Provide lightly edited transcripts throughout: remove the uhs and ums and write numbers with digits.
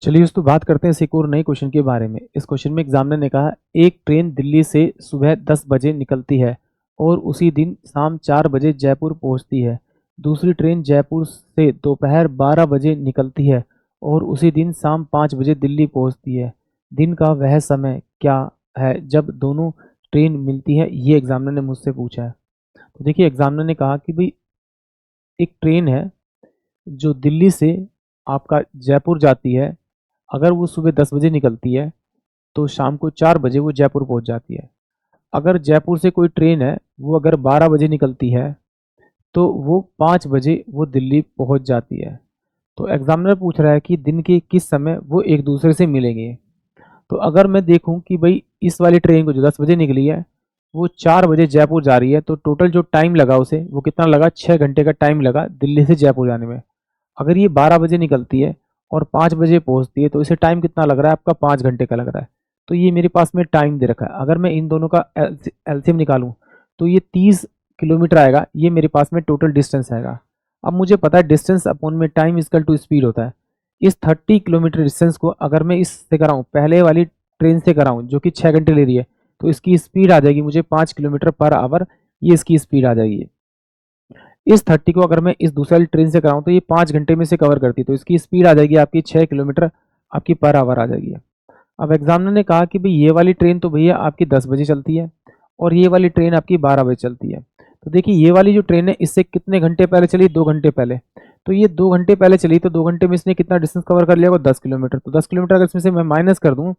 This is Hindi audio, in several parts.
चलिए दोस्तों बात करते हैं इस एक और नए क्वेश्चन के बारे में। इस क्वेश्चन में एग्जामिनर ने कहा एक ट्रेन दिल्ली से सुबह 10 बजे निकलती है और उसी दिन शाम 4 बजे जयपुर पहुंचती है। दूसरी ट्रेन जयपुर से दोपहर 12 बजे निकलती है और उसी दिन शाम 5 बजे दिल्ली पहुंचती है। दिन का वह समय क्या है जब दोनों ट्रेन मिलती है, ये एग्जामिनर ने मुझसे पूछा है। तो देखिए एग्जामिनर ने कहा कि भाई एक ट्रेन है जो दिल्ली से आपका जयपुर जाती है। अगर वो सुबह 10 बजे निकलती है तो शाम को 4 बजे वो जयपुर पहुंच जाती है। अगर जयपुर से कोई ट्रेन है वो अगर 12 बजे निकलती है तो वो 5 बजे वो दिल्ली पहुंच जाती है। तो एग्जामिनर पूछ रहा है कि दिन के किस समय वो एक दूसरे से मिलेंगे। तो अगर मैं देखूं कि भाई इस वाली ट्रेन को जो 10 बजे निकली है वो 4 बजे जयपुर जा रही है, तो टोटल जो टाइम लगा उसे वो कितना लगा, 6 घंटे का टाइम लगा दिल्ली से जयपुर जाने में। अगर ये 12 बजे निकलती है और 5 बजे पहुंचती है तो इसे टाइम कितना लग रहा है, आपका 5 घंटे का लग रहा है। तो ये मेरे पास में टाइम दे रखा है। अगर मैं इन दोनों का एलसीएम निकालूं तो ये 30 किलोमीटर आएगा, ये मेरे पास में टोटल डिस्टेंस आएगा। अब मुझे पता है डिस्टेंस अपॉन में टाइम इक्वल टू स्पीड होता है। इस 30 किलोमीटर डिस्टेंस को अगर मैं इससे कराऊं, पहले वाली ट्रेन से कराऊं जो कि 6 घंटे ले रही है, तो इसकी स्पीड आ जाएगी मुझे 5 किलोमीटर पर आवर, ये इसकी स्पीड आ जाएगी। इस 30 को अगर मैं इस दूसरी वाली ट्रेन से कराऊं तो ये 5 घंटे में से कवर करती है, तो इसकी स्पीड आ जाएगी आपकी 6 किलोमीटर आपकी पर आवर आ जाएगी। अब एग्जामिनर ने कहा कि भाई ये वाली ट्रेन तो भैया आपकी 10 बजे चलती है और ये वाली ट्रेन आपकी 12 बजे चलती है। तो देखिए ये वाली जो ट्रेन है इससे कितने घंटे पहले चली, 2 घंटे पहले। तो ये 2 घंटे पहले चली तो 2 घंटे में इसने कितना डिस्टेंस कवर कर लिया, 10 किलोमीटर। तो 10 किलोमीटर अगर इसमें से मैं माइनस कर दूं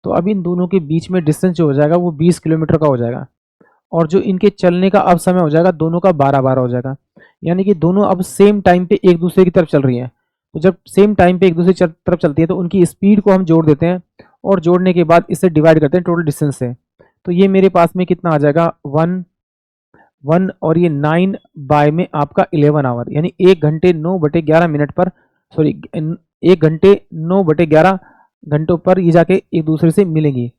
तो अब इन दोनों के बीच में डिस्टेंस जो हो जाएगा वो 20 किलोमीटर का हो जाएगा। और जो इनके चलने का अब समय हो जाएगा दोनों का 12-12 हो जाएगा। यानी कि दोनों अब सेम टाइम पे एक दूसरे की तरफ चल रही हैं। तो जब सेम टाइम पे एक दूसरे की तरफ चलती है तो उनकी स्पीड को हम जोड़ देते हैं और जोड़ने के बाद इसे डिवाइड करते हैं टोटल डिस्टेंस से। तो ये मेरे पास में कितना आ जाएगा, 1 और ये 9 बाय में आपका 11 आवर, यानी 1 घंटे 9/11 मिनट पर, सॉरी 1 घंटे 9/11 घंटों पर ये जाके एक दूसरे से मिलेंगी।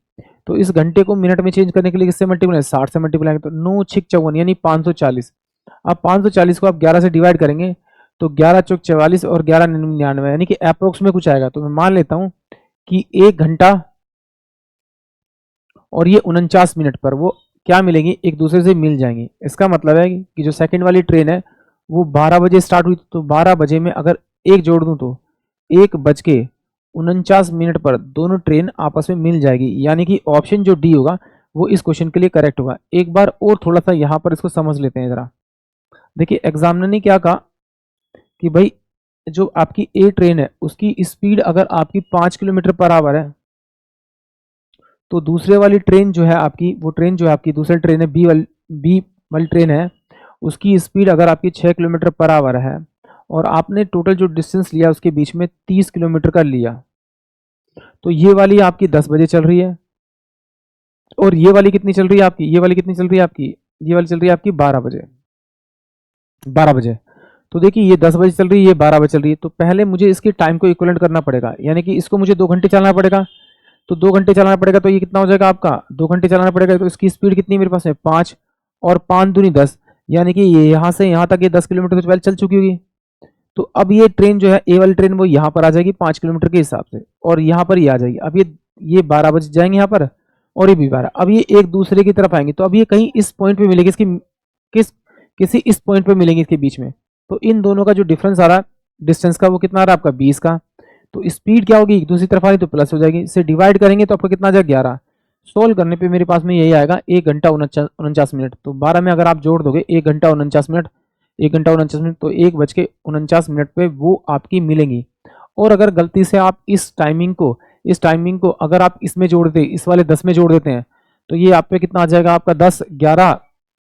तो इस घंटे को मिनट में चेंज करने के लिए किससे मल्टीप्लाई, 60 से मल्टीप्लाई, तो 9 छिक 54 यानी 540। अब 540 को आप 11 से डिवाइड करेंगे तो 11 चौक 44 और 11 99 यानी कि अप्रोक्स में कुछ आएगा। तो मैं मान लेता हूं कि 1 घंटा और ये 49 मिनट पर वो क्या मिलेंगी, एक दूसरे से मिल जाएंगी। इसका मतलब है कि जो सेकंड वाली ट्रेन है वो 12 बजे स्टार्ट हुई, तो 12 बजे में अगर एक जोड़ दूं तो 1:49 पर दोनों ट्रेन आपस में मिल जाएगी। यानी कि ऑप्शन जो डी होगा वो इस क्वेश्चन के लिए करेक्ट होगा। एक बार और थोड़ा सा यहाँ पर इसको समझ लेते हैं जरा। देखिए एग्जामिनर ने क्या कहा कि भाई जो आपकी ए ट्रेन है उसकी स्पीड अगर आपकी 5 किलोमीटर पर आवर है तो दूसरे वाली ट्रेन जो है आपकी, वो ट्रेन जो है आपकी दूसरी ट्रेन है बी वाली ट्रेन है, उसकी स्पीड अगर आपकी 6 किलोमीटर पर आवर है और आपने टोटल जो डिस्टेंस लिया उसके बीच में 30 किलोमीटर का लिया, तो ये वाली आपकी 10 बजे चल रही है और ये वाली कितनी चल रही है आपकी, ये वाली कितनी चल रही है आपकी, ये वाली चल रही है आपकी 12 बजे। तो देखिए ये 10 बजे चल रही है, ये 12 बजे चल रही है। तो पहले मुझे इसके टाइम को इक्वलेंट करना पड़ेगा, यानी कि इसको मुझे 2 घंटे चलाना पड़ेगा। तो 2 घंटे चलाना पड़ेगा तो ये कितना हो जाएगा आपका, 2 घंटे चलाना पड़ेगा। तो इसकी स्पीड कितनी मेरे पास है, 5 और 5 दूनी 10, यानी कि ये यहाँ से यहाँ तक ये 10 किलोमीटर तो पहले चल चुकी होगी। तो अब ये ट्रेन जो है ए वाली ट्रेन वो यहाँ पर आ जाएगी 5 किलोमीटर के हिसाब से और यहाँ पर ये आ जाएगी। अब ये 12 बजे जाएंगे यहाँ पर और ये भी 12। अब ये एक दूसरे की तरफ आएंगे तो अब ये कहीं इस पॉइंट पे मिलेगी, इसकी किसी इस पॉइंट पे मिलेंगे इसके बीच में। तो इन दोनों का जो डिफरेंस आ रहा है डिस्टेंस का वो कितना आ रहा है आपका, 20 का। तो स्पीड क्या होगी, दूसरी तरफ आ रही तो प्लस हो जाएगी, इसे डिवाइड करेंगे तो आपको कितना आ जाएगा, 11। सोल्व करने पे मेरे पास में यही आएगा 1 घंटा 49 मिनट। तो 12 में अगर आप जोड़ दोगे 1 घंटा 49 मिनट, 1 घंटा 49 मिनट, तो 1:49 मिनट पे वो आपकी मिलेंगी। और अगर गलती से आप इस टाइमिंग को अगर आप इसमें जोड़ दे, इस वाले 10 में जोड़ देते हैं तो ये आप पे कितना आ जाएगा आपका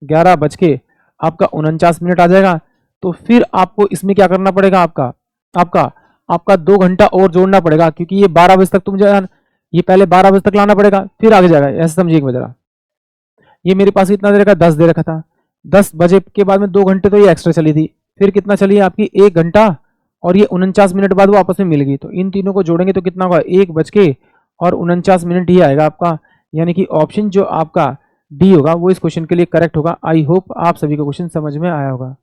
11 बज के आपका 49 मिनट आ जाएगा। तो फिर आपको इसमें क्या करना पड़ेगा, आपका 2 घंटा और जोड़ना पड़ेगा, क्योंकि ये 12 बजे तक तुम ये पहले 12 बजे तक लाना पड़ेगा फिर आगे जाएगा। ऐसे समझिए एक बजे ये मेरे पास कितना दे रखा, 10 दे रखा था। 10 बजे के बाद में 2 घंटे तो ये एक्स्ट्रा चली थी, फिर कितना चली आपकी 1 घंटा और ये 49 मिनट बाद वो आपस में मिल गई। तो इन तीनों को जोड़ेंगे तो कितना होगा, 1:49 ही आएगा आपका। यानी कि ऑप्शन जो आपका डी होगा वो इस क्वेश्चन के लिए करेक्ट होगा। आई होप आप सभी को क्वेश्चन समझ में आया होगा।